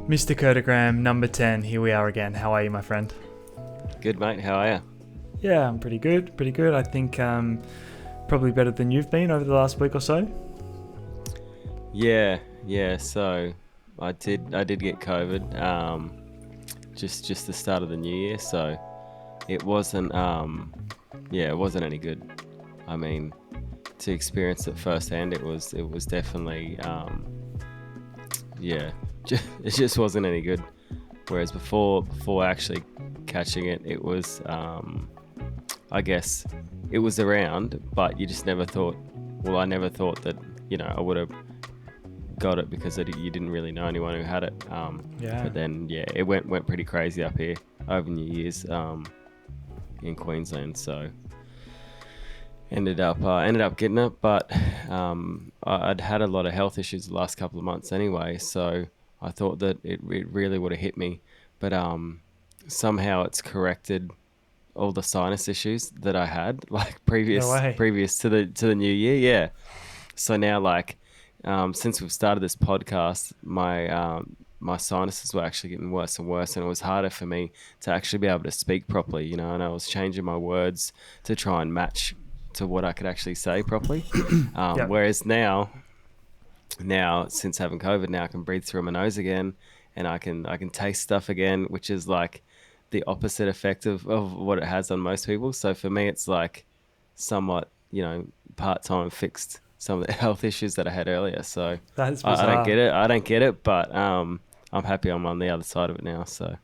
Mr. Curtogram, number 10, here we are again. How are you, my friend? Good, mate. How are you? Yeah, I'm pretty good. I think probably better than you've been over the last week or so. Yeah. So I did get COVID. Just the start of the new year. So it wasn't. It wasn't any good. I mean, to experience it firsthand, it was definitely. It just wasn't any good. Whereas before actually catching it, it was, I guess, it was around, but you just never thought. Well, I never thought that I would have got it because you didn't really know anyone who had it. But then it went pretty crazy up here over New Year's in Queensland. So ended up getting it, but I'd had a lot of health issues the last couple of months anyway. So I thought that it really would have hit me, but somehow it's corrected all the sinus issues that I had like previous to the new year. Yeah. So now since we've started this podcast, my sinuses were actually getting worse and worse, and it was harder for me to actually be able to speak properly, and I was changing my words to try and match to what I could actually say properly. Whereas now since having COVID, now I can breathe through my nose again, and I can taste stuff again, which is like the opposite effect of what it has on most people. So for me, it's like somewhat, part-time fixed some of the health issues that I had earlier. So That's I bizarre. I don't get it, but I'm happy I'm on the other side of it now. So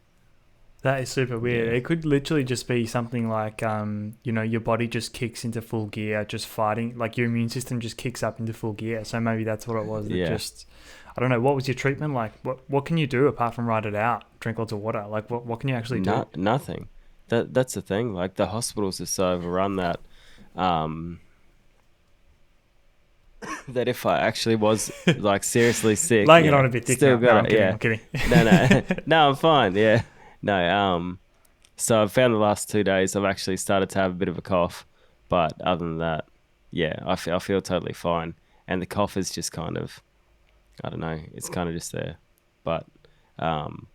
That is super weird. Yeah. It could literally just be something like, your body just kicks into full gear, just fighting, like your immune system just kicks up into full gear. So maybe that's what it was. I don't know. What was your treatment like? What can you do apart from ride it out, drink lots of water? Like what can you actually do? Nothing. That's the thing. Like the hospitals are so overrun that that if I actually was like seriously sick, Laying it on a bit thick still now. got No, it. I'm kidding. No, I'm fine. Yeah, no. So I've found the last 2 days I've actually started to have a bit of a cough, but other than that, I feel totally fine. And the cough is just kind of, I don't know, it's kind of just there, but can't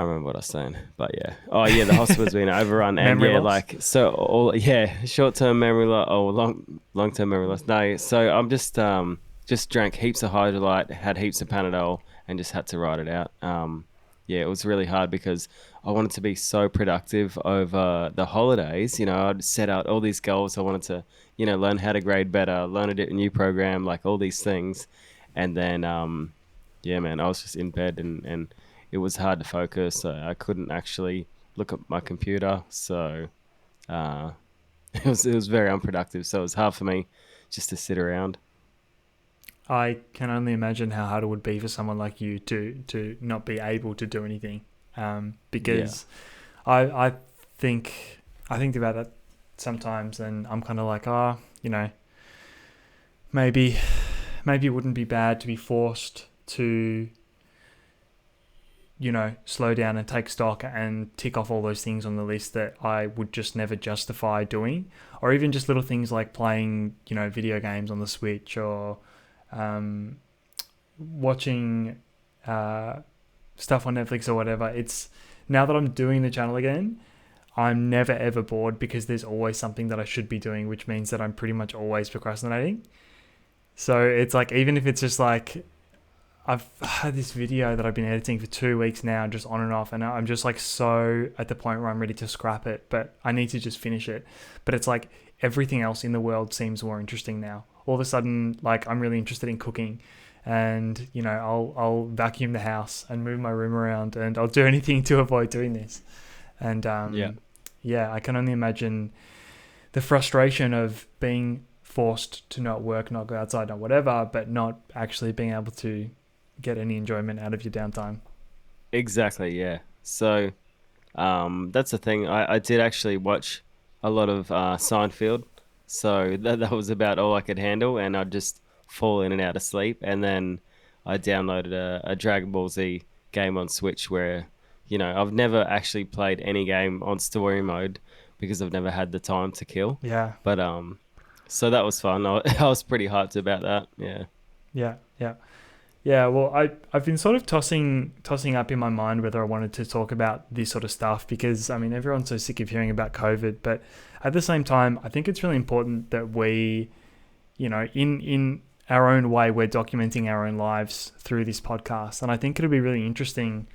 remember what I was saying, but yeah. Oh yeah, the hospital's been overrun, and Memory loss? Short-term memory loss. Oh, long-term memory loss. No, so I'm just drank heaps of Hydrolyte, had heaps of Panadol, and just had to ride it out. It was really hard because I wanted to be so productive over the holidays. I'd set out all these goals. I wanted to, learn how to grade better, learn a new program, like all these things, and then I was just in bed and it was hard to focus. I couldn't actually look at my computer, so it was very unproductive. So it was hard for me just to sit around. I can only imagine how hard it would be for someone like you to not be able to do anything, because I think about that sometimes, and I'm kind of like, maybe it wouldn't be bad to be forced to slow down and take stock and tick off all those things on the list that I would just never justify doing, or even just little things like playing video games on the Switch, or watching stuff on Netflix or whatever. It's now that I'm doing the channel again, I'm never ever bored because there's always something that I should be doing, which means that I'm pretty much always procrastinating. So it's like, even if it's just like, I've had this video that I've been editing for 2 weeks now, just on and off, and I'm just like so at the point where I'm ready to scrap it, but I need to just finish it. But it's like everything else in the world seems more interesting now. All of a sudden, like, I'm really interested in cooking, and I'll vacuum the house and move my room around, and I'll do anything to avoid doing this. And I can only imagine the frustration of being forced to not work, not go outside, not whatever, but not actually being able to get any enjoyment out of your downtime. Exactly, yeah. So that's the thing. I did actually watch a lot of Seinfeld, so that was about all I could handle, and I'd just fall in and out of sleep. And then I downloaded a Dragon Ball Z game on Switch where you know, I've never actually played any game on story mode because I've never had the time to kill. Yeah. But so that was fun. I was pretty hyped about that. Yeah. Yeah. Yeah. Yeah, well, I've been sort of tossing up in my mind whether I wanted to talk about this sort of stuff because, I mean, everyone's so sick of hearing about COVID. But at the same time, I think it's really important that we, you know, in our own way, we're documenting our own lives through this podcast. And I think it'll be really interesting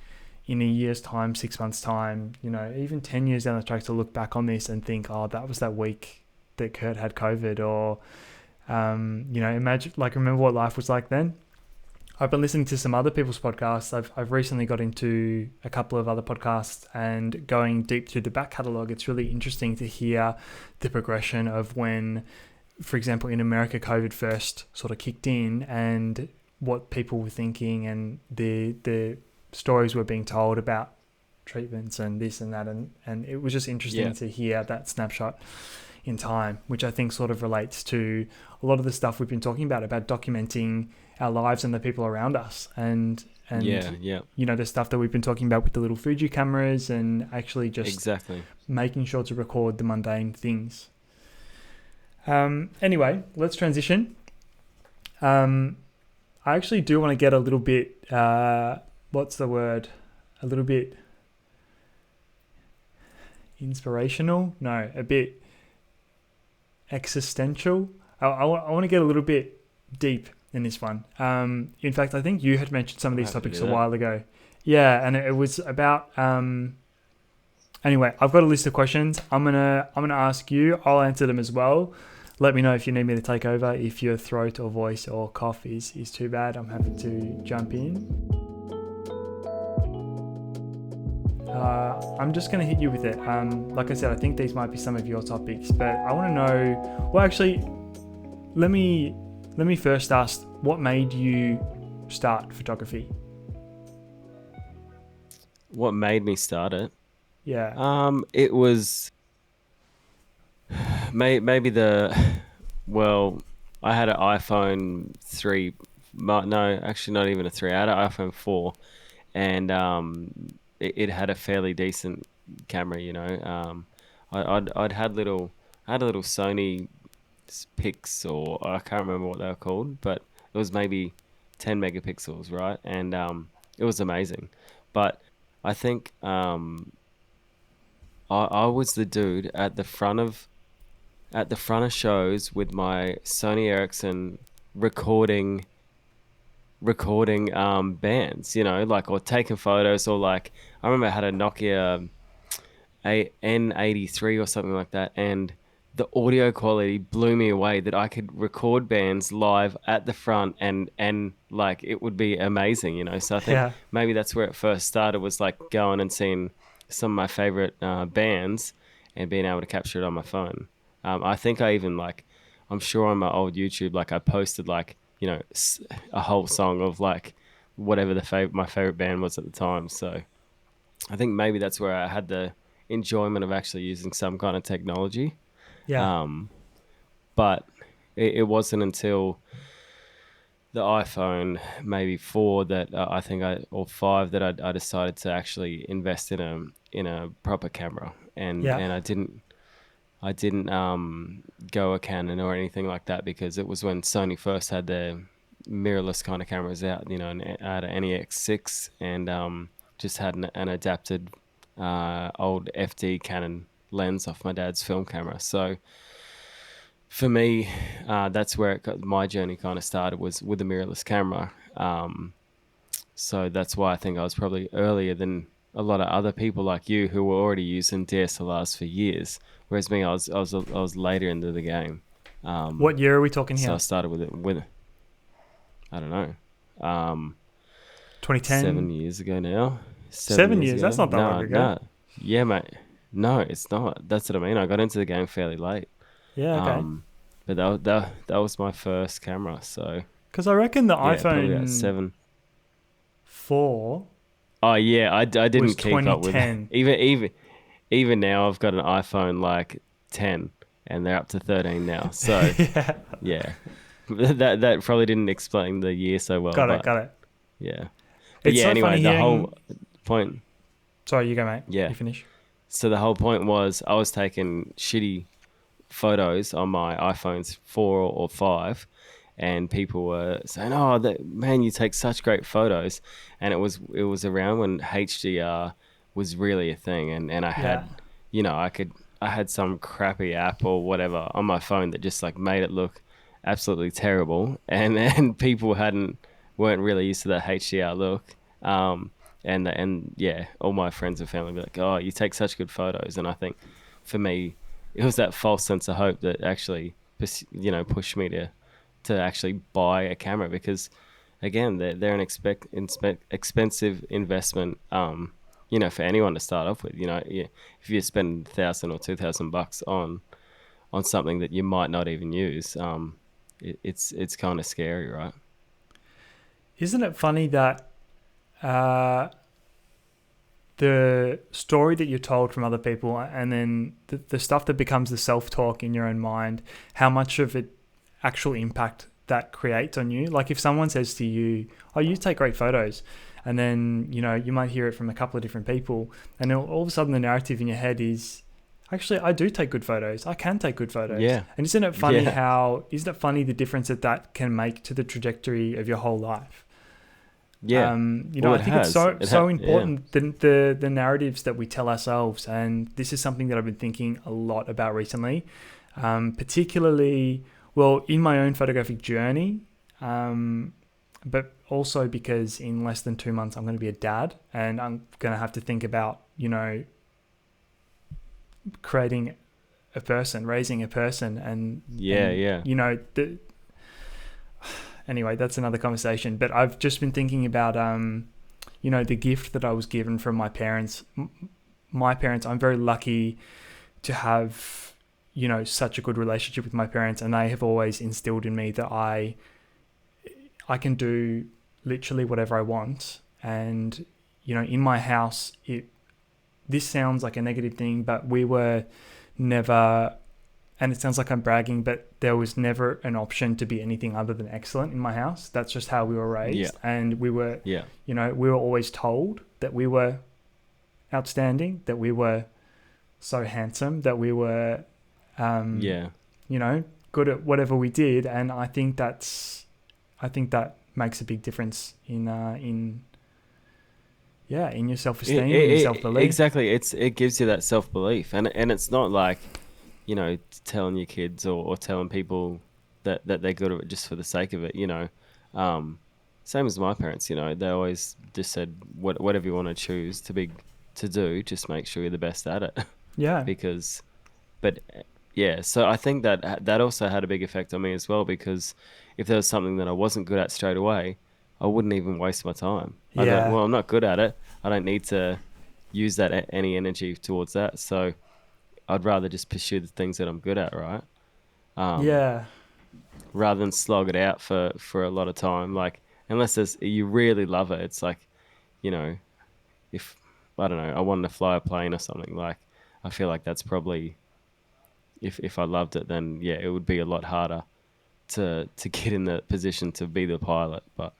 in a year's time, 6 months' time, you know, even 10 years down the track to look back on this and think, oh, that was that week that Kurt had COVID, or, you know, remember what life was like then. I've been listening to some other people's podcasts. I've recently got into a couple of other podcasts and going deep through the back catalogue. It's really interesting to hear the progression of when, for example, in America, COVID first sort of kicked in and what people were thinking and the stories were being told about treatments and this and that. And it was just interesting to hear that snapshot in time, which I think sort of relates to a lot of the stuff we've been talking about documenting our lives and the people around us, and you know, the stuff that we've been talking about with the little Fuji cameras and actually just making sure to record the mundane things. Anyway, let's transition. I actually do want to get a little bit what's the word, a little bit inspirational, no, a bit existential. I want to get a little bit deep in this one. In fact, I think you had mentioned some of these topics a while ago. Yeah, and it was about anyway, I've got a list of questions. I'm gonna ask you. I'll answer them as well. Let me know if you need me to take over. If your throat or voice or cough is too bad, I'm happy to jump in. I'm just going to hit you with it. Like I said, I think these might be some of your topics, but I want to know, well, actually, let me first ask, what made you start photography? What made me start it? Yeah. It was maybe well, I had an iPhone 3, no, actually not even a 3, I had an iPhone 4, and it had a fairly decent camera, you know. I had a little Sony Pix, or I can't remember what they were called, but it was maybe 10 megapixels, right? And it was amazing. But I think I was the dude at the front of shows with my Sony Ericsson recording bands, you know, like, or taking photos, or like, I remember I had a Nokia N83 or something like that, and the audio quality blew me away that I could record bands live at the front and like it would be amazing, you know. So I think maybe that's where it first started, was like going and seeing some of my favorite bands and being able to capture it on my phone. I think I even, like, I'm sure on my old YouTube, like, I posted, like, you know, a whole song of like whatever my favorite band was at the time. So I think maybe that's where I had the enjoyment of actually using some kind of technology. Yeah. But it wasn't until the iPhone maybe 4 that or 5 that I decided to actually invest in a proper camera, and I didn't go a Canon or anything like that, because it was when Sony first had their mirrorless kind of cameras out, you know, and I had an NEX6 and just had an adapted old FD Canon lens off my dad's film camera. So for me, that's where my journey kind of started, was with a mirrorless camera. So that's why I think I was probably earlier than a lot of other people like you who were already using DSLRs for years, whereas me, I was later into the game. What year are we talking here? So I started with I don't know, 2010. 7 years ago now. 7 years? That's not that long ago. No. Yeah, mate. No, it's not. That's what I mean. I got into the game fairly late. Yeah, okay. But that was my first camera. So because I reckon the iPhone about 7. 4. Oh yeah, I didn't keep up with it. Even now, I've got an iPhone like 10, and they're up to 13 now. So yeah. That probably didn't explain the year so well. Got it. Yeah. But yeah, so anyway, the whole point. Sorry, you go, mate. Yeah. You finish. So the whole point was I was taking shitty photos on my iPhones 4 or 5, and people were saying, "Oh, man, you take such great photos." And it was around when HDR was really a thing, and I Yeah. had, I had some crappy app or whatever on my phone that just like made it look absolutely terrible, and people weren't really used to that HDR look. And yeah, all my friends and family be like, "Oh, you take such good photos." And I think for me, it was that false sense of hope that actually, pushed me to actually buy a camera, because again, they're an expensive investment. For anyone to start off with, if you spend $1,000 or $2,000 on something that you might not even use, it's kind of scary, right? Isn't it funny that uh, the story that you're told from other people and then the stuff that becomes the self-talk in your own mind, how much of it actual impact that creates on you? Like if someone says to you, oh, you take great photos, and then you might hear it from a couple of different people, and then all of a sudden the narrative in your head is, actually I do take good photos, I can take good photos. Yeah, And isn't it funny yeah, the difference that can make to the trajectory of your whole life? yeah. Well, I it think it's has. so Yeah. important, the narratives that we tell ourselves, and this is something that I've been thinking a lot about recently, particularly in my own photographic journey, but also because in less than 2 months I'm going to be a dad, and I'm going to have to think about creating a person, raising a person, Yeah, yeah. anyway, that's another conversation. But I've just been thinking about, the gift that I was given from my parents. My parents, I'm very lucky to have, such a good relationship with my parents, and they have always instilled in me that I can do literally whatever I want. And, in my house, this sounds like a negative thing, but we were never, and it sounds like I'm bragging, but there was never an option to be anything other than excellent in my house. That's just how we were Yeah, raised. And we were, yeah, we were always told that we were outstanding, that we were so handsome, that we were, um, yeah. good at whatever we did. And I think that makes a big difference in your self-esteem, in your self-belief. Exactly. It gives you that self belief, and it's not like, telling your kids or telling people that they're good at it just for the sake of it. Um, Same as my parents. They always just said, whatever you want to choose to do, just make sure you're the best at it. Yeah. because, but yeah. So I think that also had a big effect on me as well, because if there was something that I wasn't good at straight away, I wouldn't even waste my time. I'd be like, Yeah. well, I'm not good at it. I don't need to use any energy towards that. So I'd rather just pursue the things that I'm good at, right? Um, Yeah. Rather than slog it out for a lot of time. Like, unless you really love it, it's like, you know, if I don't know, I wanted to fly a plane or something. Like, I feel like that's probably, if I loved it, then yeah, it would be a lot harder to get in the position to be the pilot. But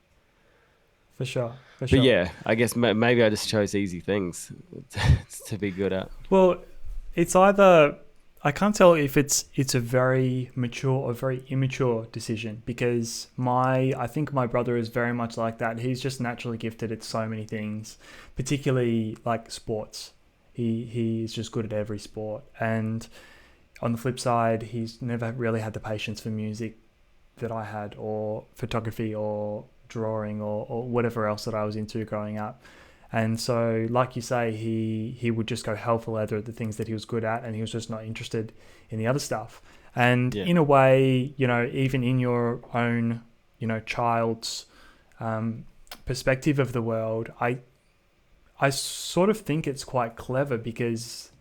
For sure. For but sure. yeah, I guess maybe I just chose easy things to be good at. Well, it's either, I can't tell if it's a very mature or very immature decision, because I think my brother is very much like that. He's just naturally gifted at so many things, particularly like sports. He is just good at every sport. And on the flip side, he's never really had the patience for music that I had, or photography, or drawing, or whatever else that I was into growing up. And so, like you say, he would just go hell for leather at the things that he was good at, and he was just not interested in the other stuff. And Yeah, in a way, even in your own, child's perspective of the world, I sort of think it's quite clever, because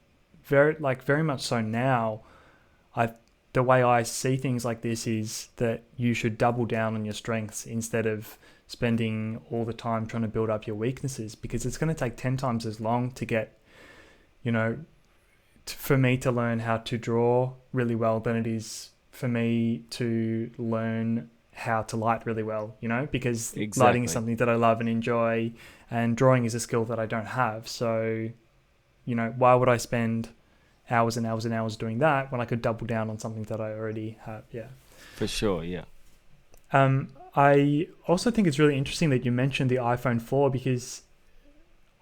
very much so now, I the way I see things like this is that you should double down on your strengths instead of spending all the time trying to build up your weaknesses, because it's going to take 10 times as long to get, for me to learn how to draw really well than it is for me to learn how to light really well, because lighting is Exactly. something that I love and enjoy, and drawing is a skill that I don't have. So, why would I spend hours and hours and hours doing that when I could double down on something that I already have? Yeah. For sure. Yeah. I also think it's really interesting that you mentioned the iPhone 4 because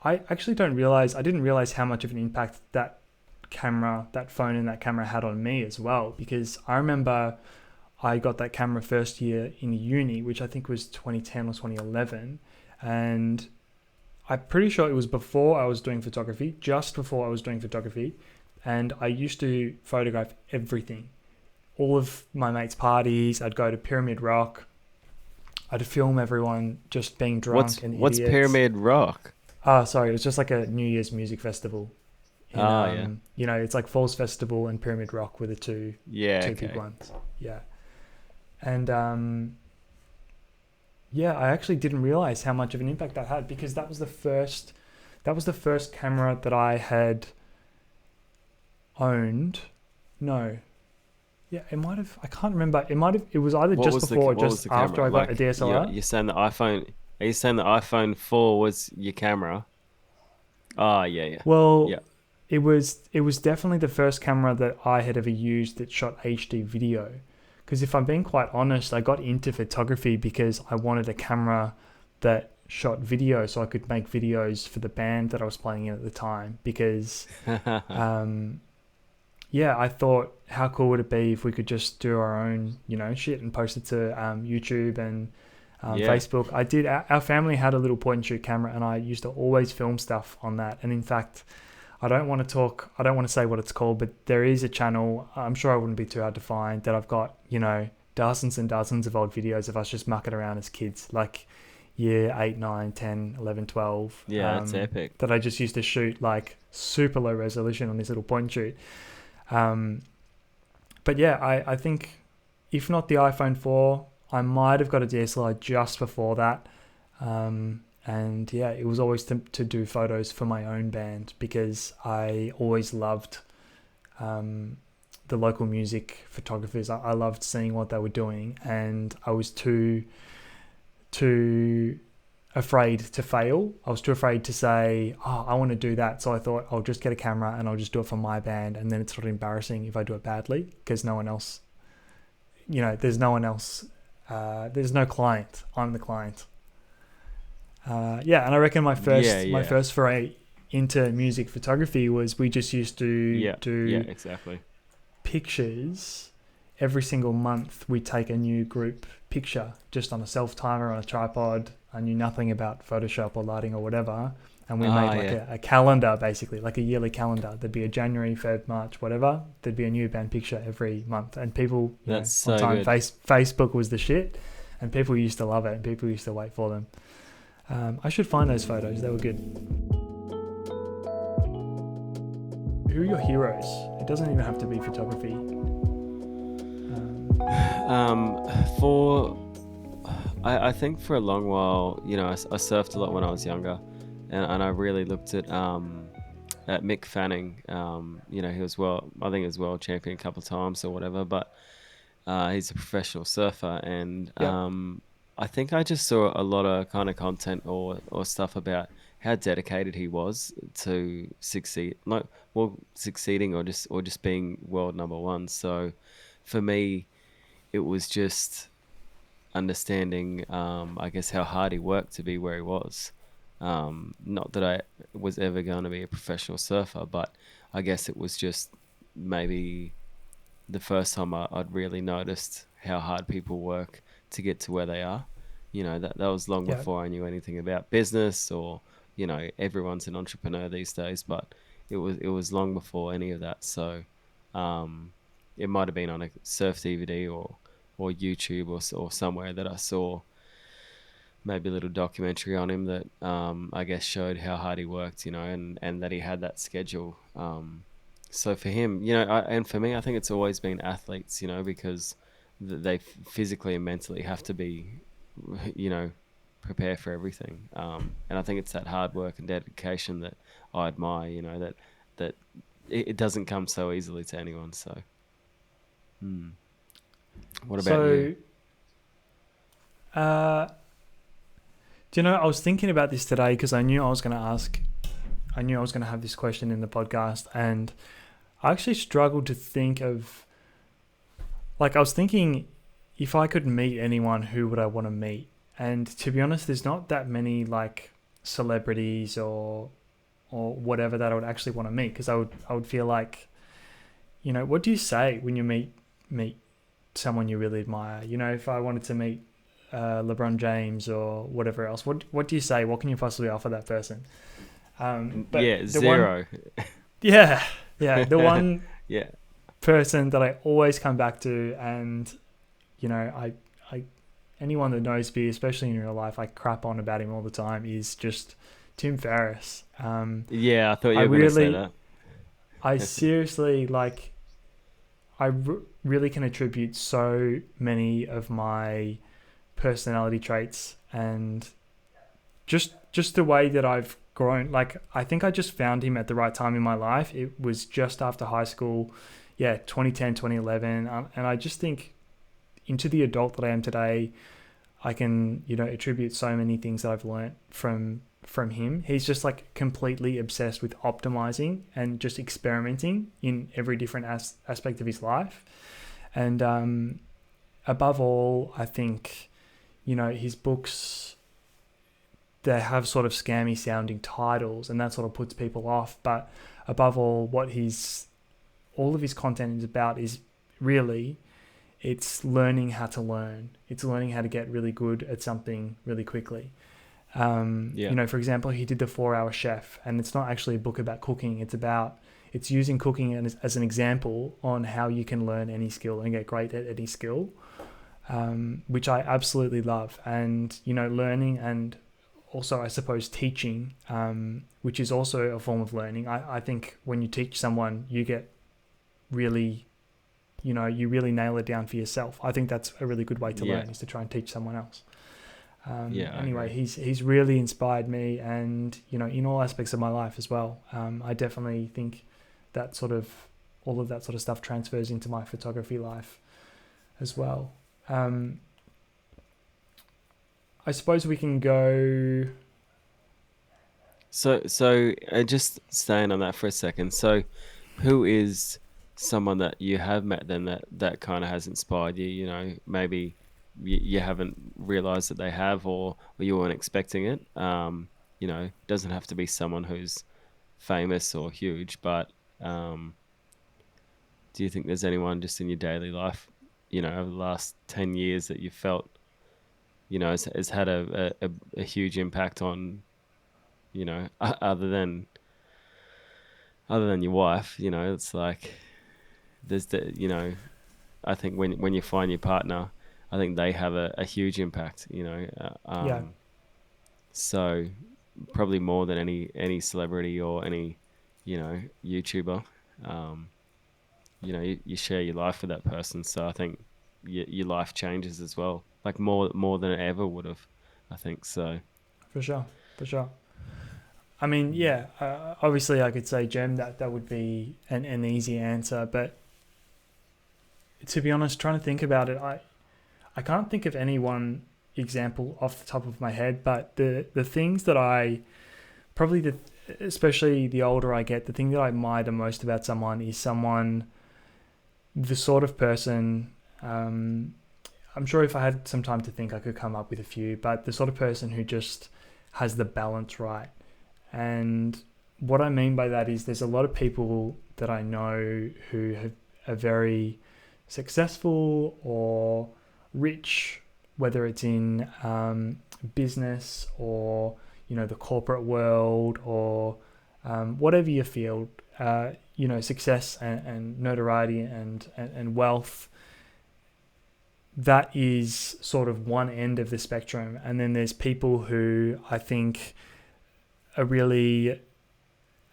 I didn't realize how much of an impact that phone and that camera had on me as well. Because I remember I got that camera first year in uni, which I think was 2010 or 2011. And I'm pretty sure it was before I was doing photography, just before I was doing photography. And I used to photograph everything. All of my mates' parties, I'd go to Pyramid Rock, I'd film everyone just being drunk and What's idiots. Pyramid Rock? Oh, sorry, it was just like a New Year's music festival. In Ah, yeah. it's like Falls Festival and Pyramid Rock were the Yeah. two big Okay. ones. Yeah, and yeah, I actually didn't realize how much of an impact that had because that was the first camera that I had owned. No, yeah, it might have. I can't remember. It was either What just was the before or what was just the after camera? I got a Like DSLR. you're saying the iPhone? Are you saying the iPhone 4 was your camera? Ah, yeah, yeah, Well, yeah. it was definitely the first camera that I had ever used that shot HD video. Because if I'm being quite honest, I got into photography because I wanted a camera that shot video so I could make videos for the band that I was playing in at the time. Because um, yeah, I thought how cool would it be if we could just do our own, shit and post it to YouTube and Yeah. Facebook. Our family had a little point and shoot camera, and I used to always film stuff on that. And in fact, I don't want to say what it's called, but there is a channel. I'm sure it wouldn't be too hard to find that I've got, dozens and dozens of old videos of us just mucking around as kids, like year 8, 9, 10, 11, 12, Yeah, that's epic. that I just used to shoot like super low resolution on this little point and shoot. Um, but yeah, I think if not the iPhone 4, I might have got a DSLR just before that. And yeah, it was always to do photos for my own band because I always loved the local music photographers. I loved seeing what they were doing, and I was too afraid to fail. I was too afraid to say, "Oh, I want to do that." So I thought I'll just get a camera and I'll just do it for my band, and then it's sort of embarrassing if I do it badly because no one else, there's no one else. There's no client. I'm the client. Yeah, and I reckon my Yeah, first my yeah, first foray into music photography was we just used to yeah, yeah. do Exactly. pictures. Every single month we take a new group picture just on a self timer on a tripod. I knew nothing about Photoshop or lighting or whatever, and we made Ah, like yeah. a calendar, basically like a yearly calendar. There'd be a January, Feb, March, whatever. There'd be a new band picture every month, and people, That's on so time, good. Facebook was the shit, and people used to love it, and people used to wait for them. I should find those photos. They were good. Who are your heroes? It doesn't even have to be photography. Um, for I think for a long while, I surfed a lot when I was younger, and I really looked at Mick Fanning. He was I think he was world champion a couple of times or whatever, but he's a professional surfer, and Yep. I think I just saw a lot of kind of content or stuff about how dedicated he was to succeed, like succeeding or just being world number one. So for me, it was just understanding, I guess, how hard he worked to be where he was. Not that I was ever going to be a professional surfer, but I guess it was just maybe the first time I'd really noticed how hard people work to get to where they are. That was long Yeah. before I knew anything about business or, everyone's an entrepreneur these days, but it was long before any of that. So, um, it might have been on a surf DVD or YouTube or somewhere that I saw maybe a little documentary on him that I guess showed how hard he worked, and that he had that schedule. So for him, and for me, I think it's always been athletes, because they physically and mentally have to be, you know, prepare for everything. And I think it's that hard work and dedication that I admire, that it doesn't come so easily to anyone. So, what about you? So Uh, do you know, I was thinking about this today because I knew I was going to ask, I knew I was going to have this question in the podcast, and I actually struggled to think of, like, I was thinking if I could meet anyone, who would I want to meet? And to be honest, there's not that many like celebrities or whatever that I would actually want to meet, because I would feel like, what do you say when you meet someone you really admire? If I wanted to meet LeBron James or whatever else, what do you say? What can you possibly offer that person? But Yeah, the zero. yeah, the one Yeah. person that I always come back to, and I anyone that knows me, especially in real life, I crap on about him all the time, is just Tim Ferriss. Yeah, I thought I you were going to say really, that. I seriously like. Really can attribute so many of my personality traits and just the way that I've grown. Like, I think I just found him at the right time in my life. It was just after high school, 2010, 2011, and I just think into the adult that I am today, I can attribute so many things that I've learnt from him. He's just like completely obsessed with optimizing and just experimenting in every different aspect of his life. And above all, I think his books, they have sort of scammy sounding titles, and that sort of puts people off. But above all, all of his content is about is really, it's learning how to learn. It's learning how to get really good at something really quickly. Yeah. For example, he did the 4 Hour Chef, and it's not actually a book about cooking. It's using cooking as an example on how you can learn any skill and get great at any skill, which I absolutely love. And, learning, and also, I suppose, teaching, which is also a form of learning. I think when you teach someone, you get really, you really nail it down for yourself. I think that's a really good way to learn, is to try and teach someone else. Yeah. Anyway, he's really inspired me, and in all aspects of my life as well. I definitely think that sort of all of that sort of stuff transfers into my photography life as well. I suppose we can go. So just staying on that for a second. So, who is someone that you have met then that kind of has inspired you? Maybe you haven't realized that they have, or you weren't expecting it. Doesn't have to be someone who's famous or huge, but do you think there's anyone just in your daily life, over the last 10 years that you felt, has had a huge impact on, other than your wife? It's like there's I think when you find your partner, I think they have a huge impact, Yeah, so probably more than any celebrity or any, YouTuber. You share your life with that person, so I think your life changes as well, like more than it ever would have, I think so. for sure. I mean, obviously I could say Gem, that would be an easy answer, but to be honest, trying to think about it, I can't think of any one example off the top of my head. But the things that especially the older I get, the thing that I admire the most about someone is the sort of person, I'm sure if I had some time to think, I could come up with a few, but the sort of person who just has the balance right. And what I mean by that is there's a lot of people that I know who are very successful or rich, whether it's in business or the corporate world, or whatever your field, success and notoriety and wealth. That is sort of one end of the spectrum, and then there's people who I think are in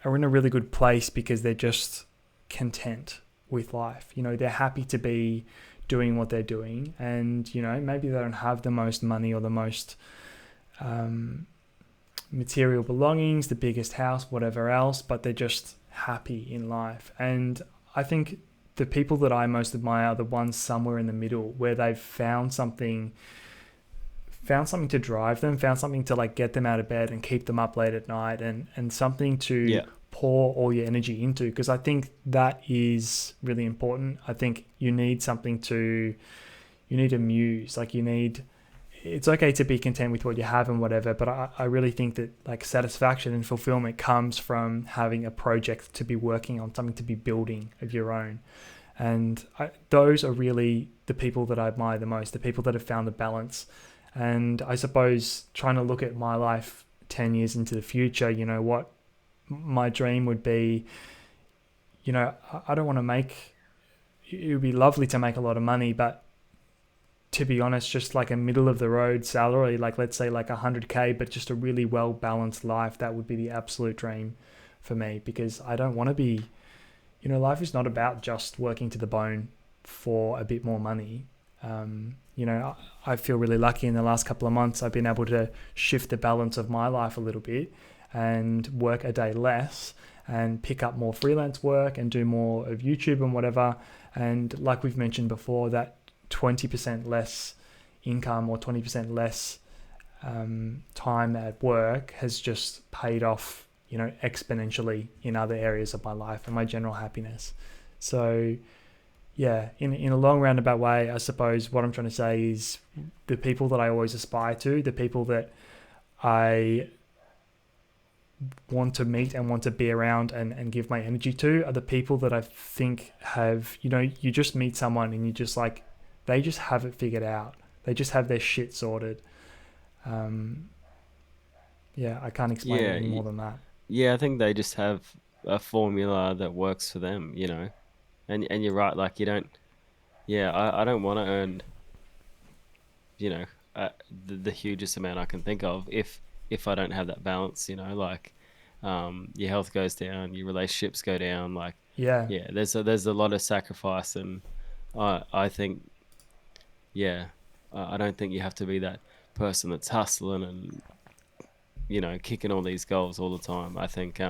a really good place because they're just content with life. They're happy to be doing what they're doing, and maybe they don't have the most money or the most material belongings, the biggest house, whatever else, but they're just happy in life. And I think the people that I most admire are the ones somewhere in the middle, where they've found something found something to drive them, found something to like get them out of bed and keep them up late at night, and something to Yeah. pour all your energy into, because I think that is really important. I think you need something to, you need a muse, like you need, it's okay to be content with what you have and whatever, but I really think that like satisfaction and fulfillment comes from having a project to be working on, something to be building of your own. And those are really the people that I admire the most, the people that have found the balance. And I suppose trying to look at my life 10 years into the future, you know, what my dream would be, you know, I don't want to make, it would be lovely to make a lot of money, but to be honest, just like a middle of the road salary, like let's say like 100K, but just a really well balanced life, that would be the absolute dream for me, because I don't want to be, you know, life is not about just working to the bone for a bit more money. You know, I feel really lucky in the last couple of months. I've been able to shift the balance of my life a little bit and work a day less and pick up more freelance work and do more of YouTube and whatever. And like we've mentioned before, that 20% less income or 20% less time at work has just paid off, you know, exponentially in other areas of my life and my general happiness. So yeah, in a long roundabout way, I suppose what I'm trying to say is the people that I always aspire to, the people that I want to meet and want to be around and give my energy to, are the people that I think have, you know, you just meet someone and you just like, they just have it figured out. They just have their shit sorted. Yeah, I can't explain it any more than that. Yeah, I think they just have a formula that works for them, you know. And you're right, like you don't. Yeah, I don't want to earn, you know, the hugest amount I can think of if I don't have that balance, you know, like your health goes down, your relationships go down, like Yeah, yeah, there's a lot of sacrifice, and I think yeah, I don't think you have to be that person that's hustling and you know kicking all these goals all the time. I think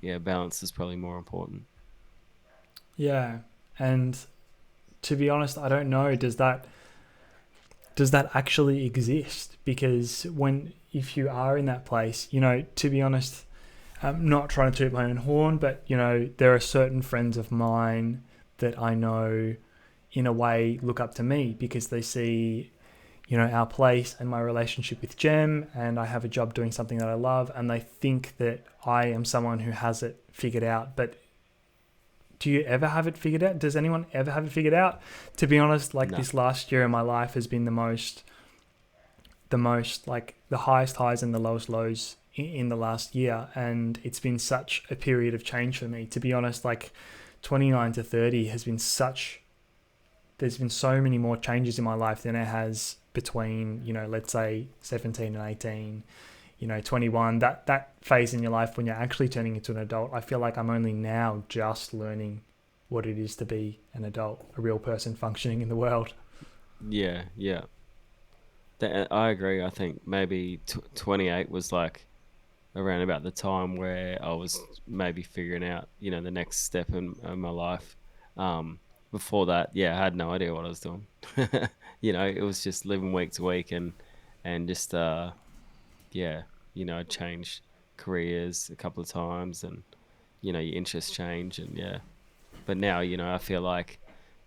yeah, balance is probably more important. yeah. And to be honest, I don't know, does that actually exist? Because when, if you are in that place, you know, to be honest, I'm not trying to toot my own horn, but you know, there are certain friends of mine that I know in a way look up to me because they see, you know, our place and my relationship with Jem, and I have a job doing something that I love, and they think that I am someone who has it figured out. But do you ever have it figured out? Does anyone ever have it figured out? To be honest, like No. this last year in my life has been the most like the highest highs and the lowest lows in the last year, and it's been such a period of change for me. To be honest, like 29 to 30 has been such, there's been so many more changes in my life than it has between, you know, let's say 17 and 18, you know, 21, that phase in your life when you're actually turning into an adult. I feel like I'm only now just learning what it is to be an adult, a real person functioning in the world. Yeah, yeah. I agree. I think maybe 28 was like around about the time where I was maybe figuring out, you know, the next step in my life. Um, Before that, yeah, I had no idea what I was doing. You know, it was just living week to week and just yeah, you know, changed careers a couple of times and you know, your interests change and yeah. But now, you know, I feel like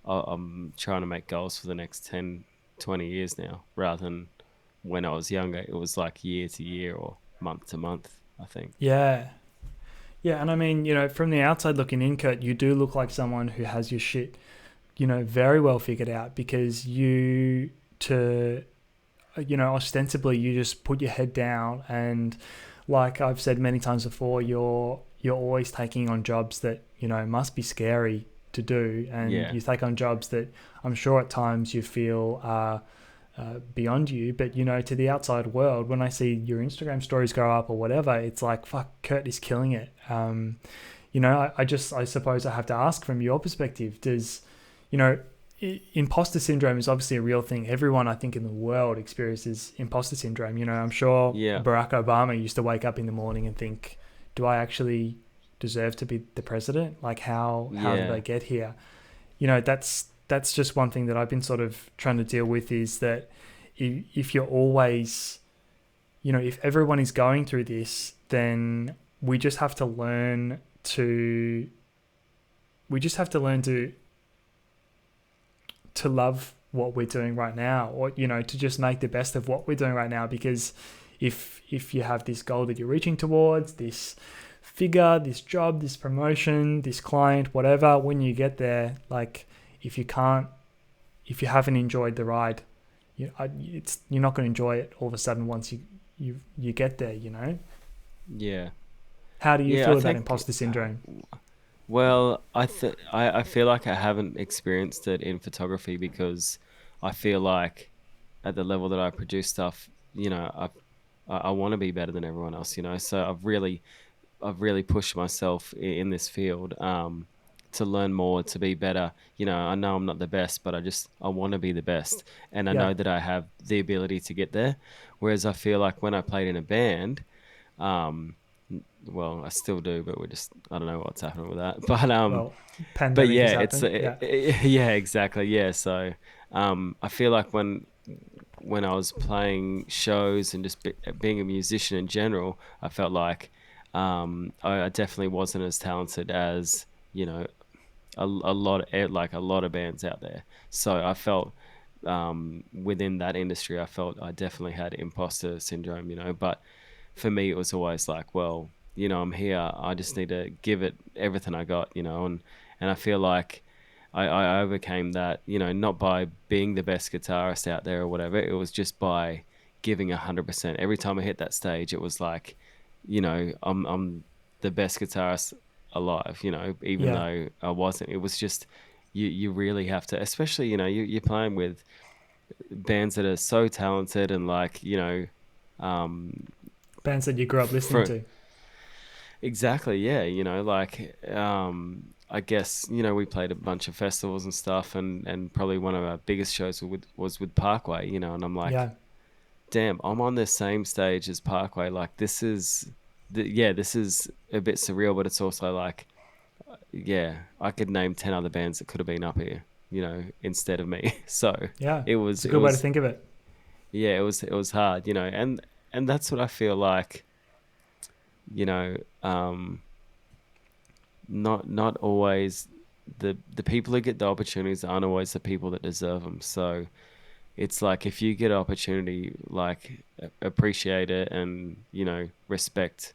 I'm trying to make goals for the next 10, 20 years now rather than when I was younger. It was like year to year or month to month, I think. Yeah. Yeah, and I mean, you know, from the outside looking in, Kurt, you do look like someone who has your shit, you know, very well figured out, because you, to, you know, ostensibly you just put your head down, and like I've said many times before, you're always taking on jobs that, you know, must be scary to do, and Yeah. you take on jobs that I'm sure at times you feel are beyond you. But you know, to the outside world, when I see your Instagram stories go up or whatever, it's like, fuck, Kurt is killing it. You know, I suppose I have to ask from your perspective, does, you know, imposter syndrome is obviously a real thing. Everyone I think in the world experiences imposter syndrome. You know, I'm sure Yeah. Barack Obama used to wake up in the morning and think, do I actually deserve to be the president? Like how did I Yeah. get here? You know, that's just one thing that I've been sort of trying to deal with, is that if you're always, if everyone is going through this, then we just have to learn to love what we're doing right now, or to just make the best of what we're doing right now. Because if you have this goal that you're reaching towards, this figure, this job, this promotion, this client, whatever, when you get there, like if you haven't enjoyed the ride, you're not going to enjoy it all of a sudden once you get there. Yeah. How do you feel about imposter syndrome? Well, I feel like I haven't experienced it in photography, because I feel like at the level that I produce stuff, I want to be better than everyone else, So I've really pushed myself in this field, to learn more, to be better. I know I'm not the best, but I want to be the best, and I know that I have the ability to get there. Whereas I feel like when I played in a band, well, I still do, but I don't know what's happening with that. But yeah, yeah, exactly. Yeah. So, I feel like when I was playing shows and just being a musician in general, I felt like, I definitely wasn't as talented as, a lot of bands out there. So I felt, within that industry, I felt I definitely had imposter syndrome, but for me, it was always like, well, I'm here. I just need to give it everything I got, and I feel like I overcame that, not by being the best guitarist out there or whatever. It was just by giving 100%. Every time I hit that stage, it was like, I'm the best guitarist alive, even though I wasn't. It was just, you really have to, especially, you're playing with bands that are so talented and bands that you grew up listening to. Exactly, yeah. I guess, we played a bunch of festivals and stuff, and probably one of our biggest shows was with Parkway, and I'm like, damn, I'm on the same stage as Parkway. Like, this is a bit surreal, but it's also like, I could name 10 other bands that could have been up here, instead of me. So it's a good way to think of it. Yeah, it was hard, and that's what I feel like, not always the people who get the opportunities aren't always the people that deserve them. So it's like, if you get an opportunity, like, appreciate it, and respect,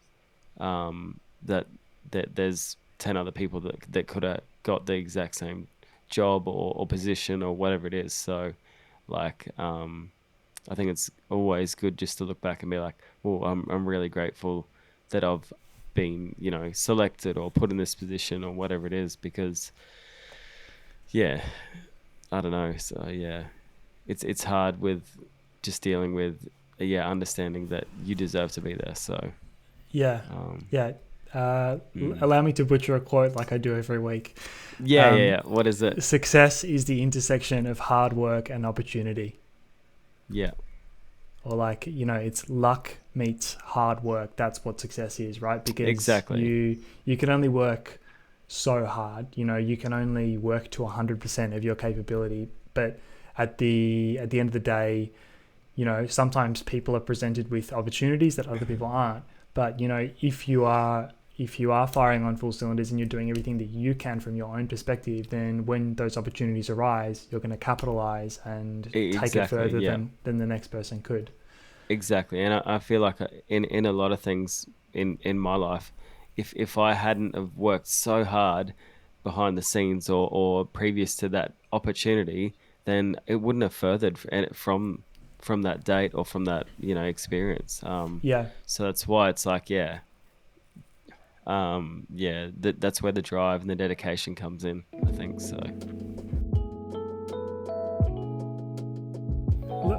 that there's 10 other people that could have got the exact same job or position or whatever it is. So like, I think it's always good just to look back and be like, well, I'm really grateful that I've been, selected or put in this position or whatever it is, because I don't know. So it's hard with just dealing with understanding that you deserve to be there. So allow me to butcher a quote like I do every week. What is it? Success is the intersection of hard work and opportunity. Yeah. Or like, it's luck meets hard work. That's what success is, right? Because exactly. You can only work so hard. You can only work to 100% of your capability. But at the end of the day, sometimes people are presented with opportunities that other people aren't. But if you are firing on full cylinders and you're doing everything that you can from your own perspective, then when those opportunities arise, you're going to capitalize and take it further than the next person could. Exactly. And I feel like in a lot of things in my life, if I hadn't have worked so hard behind the scenes or previous to that opportunity, then it wouldn't have furthered from that date or from that experience. So that's why it's like that's where the drive and the dedication comes in, I think. So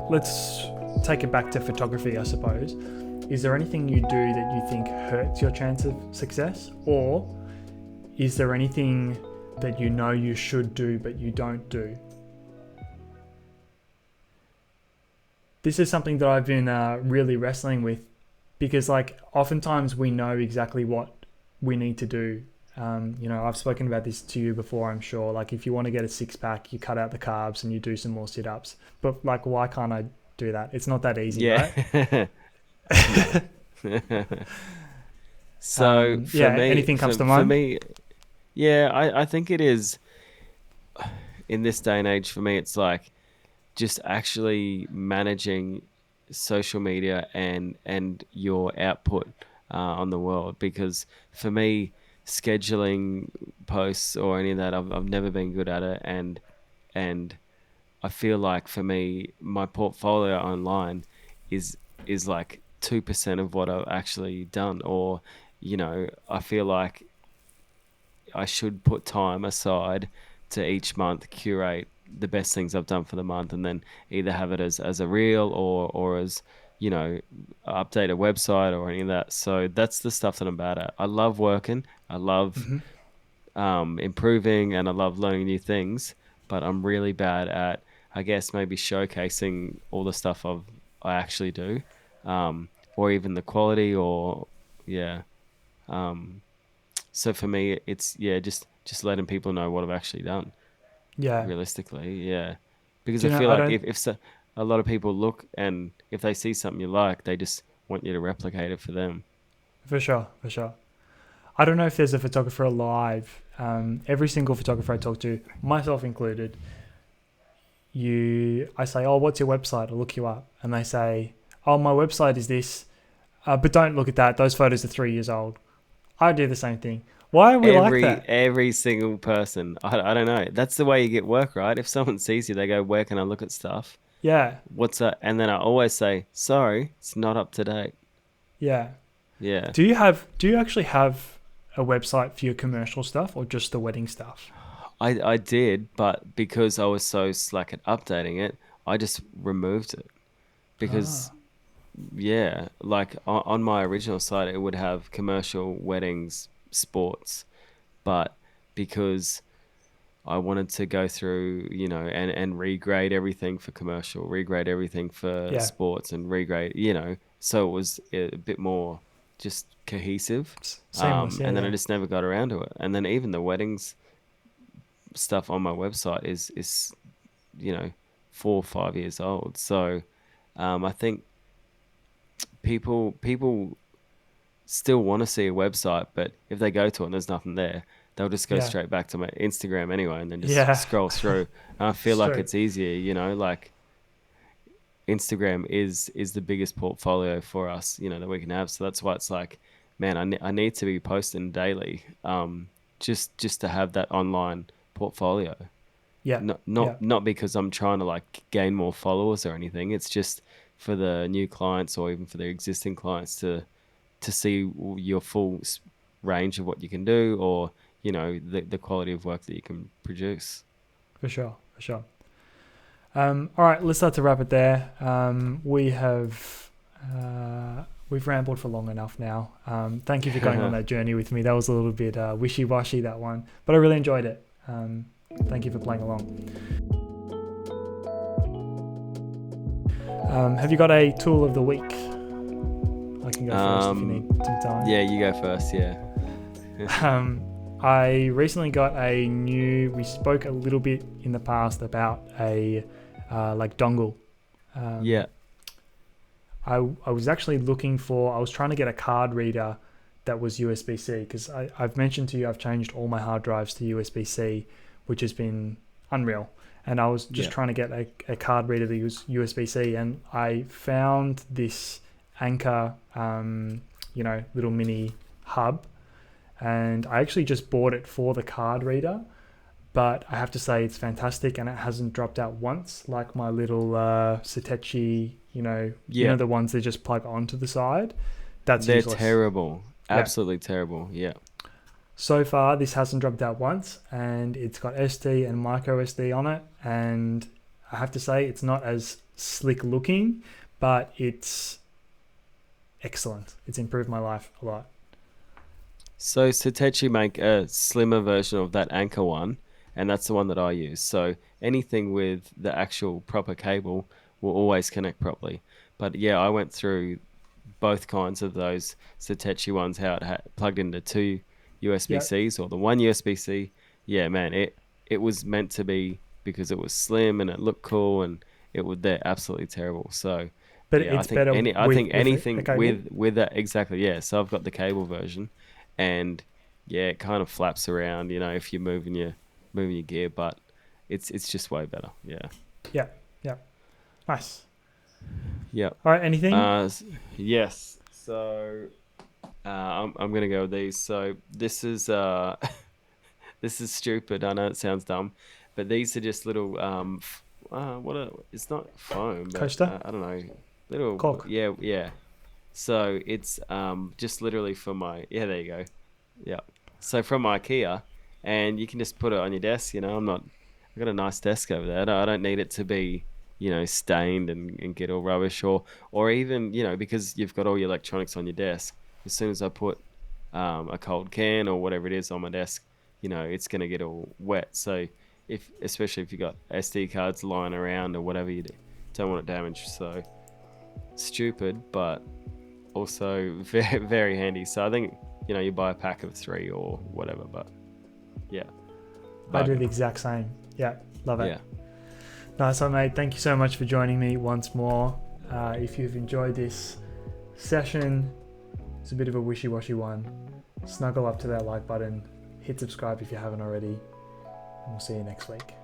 let's take it back to photography, I suppose. Is there anything you do that you think hurts your chance of success, or is there anything that you should do but you don't do? This is something that I've been really wrestling with, because like oftentimes we know exactly what we need to do. I've spoken about this to you before, I'm sure. Like, if you want to get a six-pack, you cut out the carbs and you do some more sit-ups. But like, why can't I do that. It's not that easy, right? Yeah. No. So Yeah, anything comes to for mind? me, yeah, I think it is in this day and age. For me, it's like just actually managing social media and your output on the world. Because for me, scheduling posts or any of that, I've never been good at it, and I feel like for me, my portfolio online is like 2% of what I've actually done. Or, I feel like I should put time aside to each month curate the best things I've done for the month, and then either have it as a reel, or as, update a website or any of that. So that's the stuff that I'm bad at. I love working. I love Hmm. improving, and I love learning new things, but I'm really bad at, I guess, maybe showcasing all the stuff I actually do, or even the quality, or yeah. Um, so for me, it's yeah, just letting people know what I've actually done. Yeah. Realistically, yeah, because Do I you know? feel I like don't. if so, a lot of people look, and if they see something you like, they just want you to replicate it for them. For sure. For sure. I don't know if there's a photographer alive. Every single photographer I talk to, myself included, I say, "Oh, what's your website?" I'll look you up, and they say, "Oh, my website is this," but don't look at that. Those photos are 3 years old. I do the same thing. Why are we like that? Every single person. I don't know. That's the way you get work, right? If someone sees you, they go, "Where can I look at stuff? Yeah, What's that?" And then I always say, "Sorry, it's not up to date." yeah. Yeah. Do you actually have a website for your commercial stuff or just the wedding stuff? I did, but because I was so slack at updating it, I just removed it. Because Ah, yeah, like on my original site, it would have commercial, weddings, sports, but because I wanted to go through, and regrade everything for commercial, regrade everything for yeah. sports, and regrade, so it was a bit more just cohesive. Seamless. Yeah, And then I yeah, just never got around to it. And then even the weddings stuff on my website is 4 or 5 years old. So I think people still want to see a website, but if they go to it and there's nothing there, they'll just go yeah, straight back to my Instagram anyway, and then just yeah. scroll through. And I feel It's like true. it's easier, like Instagram is the biggest portfolio for us, that we can have. So that's why it's like, man, I need to be posting daily, just to have that online portfolio. Yeah, yeah, Not because I'm trying to like gain more followers or anything. It's just for the new clients, or even for the existing clients, to see your full range of what you can do, or the quality of work that you can produce. for sure, for sure. All right, let's start to wrap it there. We've rambled for long enough now. Thank you for going on that journey with me. That was a little bit wishy-washy, that one, but I really enjoyed it. Thank you for playing along. Have you got a tool of the week? I can go first if you need some time. Yeah, you go first. Yeah. I recently got we spoke a little bit in the past about a like dongle. Yeah. I was actually I was trying to get a card reader that was USB-C, because I've mentioned to you I've changed all my hard drives to USB-C, which has been unreal. And I was just Yeah. trying to get a card reader that was USB-C, and I found this Anker, little mini hub, and I actually just bought it for the card reader. But I have to say it's fantastic, and it hasn't dropped out once like my little Satechi, Yeah. the ones that just plug onto the side. That's They're useless. terrible. Yeah. Absolutely terrible. Yeah. So far, this hasn't dropped out once, and it's got ST and micro SD on it. And I have to say, it's not as slick looking, but it's excellent. It's improved my life a lot. So Satechi make a slimmer version of that Anker one, and that's the one that I use. So anything with the actual proper cable will always connect properly. But yeah, I went through both kinds of those Satechi ones, how it had plugged into two Yeah, USB-Cs or the one USB-C. Yeah, man, it was meant to be, because it was slim and it looked cool, and they're absolutely terrible. So But yeah, it's better I with think the anything cable. with that, exactly. Yeah, so I've got the cable version, and yeah, it kind of flaps around, if you're moving your gear, but it's just way better. Yeah. Yeah, yeah, nice. Yep. All right, anything? Yes. So I'm gonna go with these. So this is this is stupid. I know it sounds dumb, but these are just little it's not foam, but Coaster, I don't know, little, cork. yeah, yeah. So it's just literally for my, yeah, there you go. Yeah. So from IKEA, and you can just put it on your desk. I've got a nice desk over there. I don't need it to be, stained and get all rubbish, or even, because you've got all your electronics on your desk. As soon as I put a cold can or whatever it is on my desk, it's gonna get all wet. So especially if you got SD cards lying around or whatever, you don't want it damaged. So stupid, but also very, very handy. So I think, you buy a pack of 3 or whatever, but yeah, I do bargain. the exact same. Yeah, love it. Yeah. Nice one, mate. Thank you so much for joining me once more. If you've enjoyed this session, it's a bit of a wishy-washy one. Snuggle up to that like button, hit subscribe if you haven't already, and we'll see you next week.